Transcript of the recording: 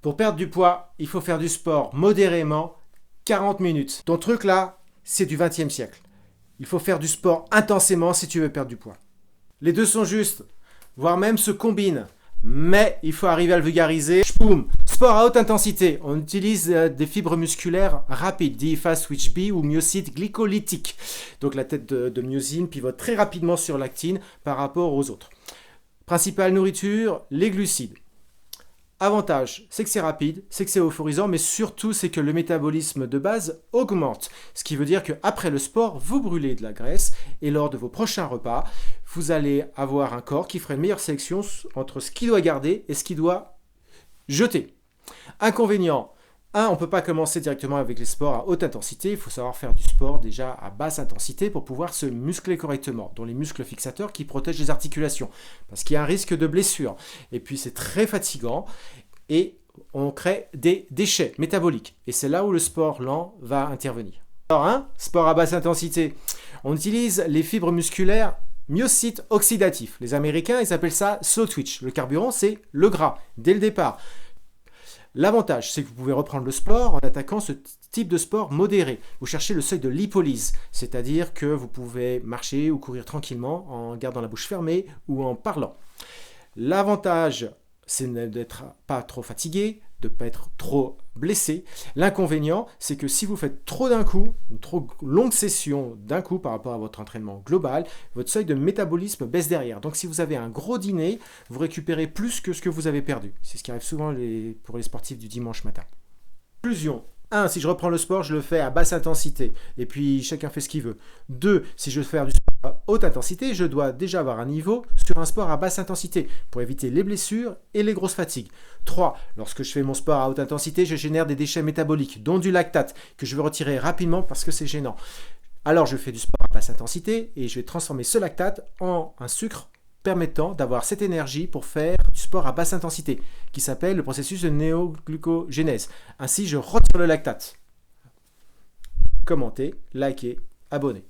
Pour perdre du poids, il faut faire du sport modérément, 40 minutes. Ton truc là, c'est du 20e siècle. Il faut faire du sport intensément si tu veux perdre du poids. Les deux sont justes, voire même se combinent. Mais il faut arriver à le vulgariser. Boum. Sport à haute intensité. On utilise des fibres musculaires rapides, dit fast switch B ou myocytes glycolytiques. Donc la tête de myosine pivote très rapidement sur l'actine par rapport aux autres. Principale nourriture, les glucides. Avantage, c'est que c'est rapide, c'est que c'est euphorisant, mais surtout c'est que le métabolisme de base augmente. Ce qui veut dire qu'après le sport, vous brûlez de la graisse et lors de vos prochains repas, vous allez avoir un corps qui fera une meilleure sélection entre ce qu'il doit garder et ce qu'il doit jeter. Inconvénient, on ne peut pas commencer directement avec les sports à haute intensité, il faut savoir faire du sport déjà à basse intensité pour pouvoir se muscler correctement, dont les muscles fixateurs qui protègent les articulations, parce qu'il y a un risque de blessure. Et puis c'est très fatigant et on crée des déchets métaboliques. Et c'est là où le sport lent va intervenir. Alors, sport à basse intensité, on utilise les fibres musculaires myocytes oxydatifs. Les Américains, ils appellent ça slow twitch. Le carburant, c'est le gras, dès le départ. L'avantage, c'est que vous pouvez reprendre le sport en attaquant ce type de sport modéré. Vous cherchez le seuil de lipolyse, c'est-à-dire que vous pouvez marcher ou courir tranquillement en gardant la bouche fermée ou en parlant. L'avantage, c'est d'être pas trop fatigué, de ne pas être trop blessé. L'inconvénient, c'est que si vous faites trop d'un coup, une trop longue session d'un coup par rapport à votre entraînement global, votre seuil de métabolisme baisse derrière. Donc si vous avez un gros dîner, vous récupérez plus que ce que vous avez perdu. C'est ce qui arrive souvent pour les sportifs du dimanche matin. Conclusion. 1. Si je reprends le sport, je le fais à basse intensité. Et puis, chacun fait ce qu'il veut. 2. Si je veux faire du sport à haute intensité, je dois déjà avoir un niveau sur un sport à basse intensité pour éviter les blessures et les grosses fatigues. 3. Lorsque je fais mon sport à haute intensité, je génère des déchets métaboliques, dont du lactate, que je veux retirer rapidement parce que c'est gênant. Alors, je fais du sport à basse intensité et je vais transformer ce lactate en un sucre permettant d'avoir cette énergie pour faire du sport à basse intensité, qui s'appelle le processus de néoglucogénèse. Ainsi, je retire le lactate. Commentez, likez, abonnez.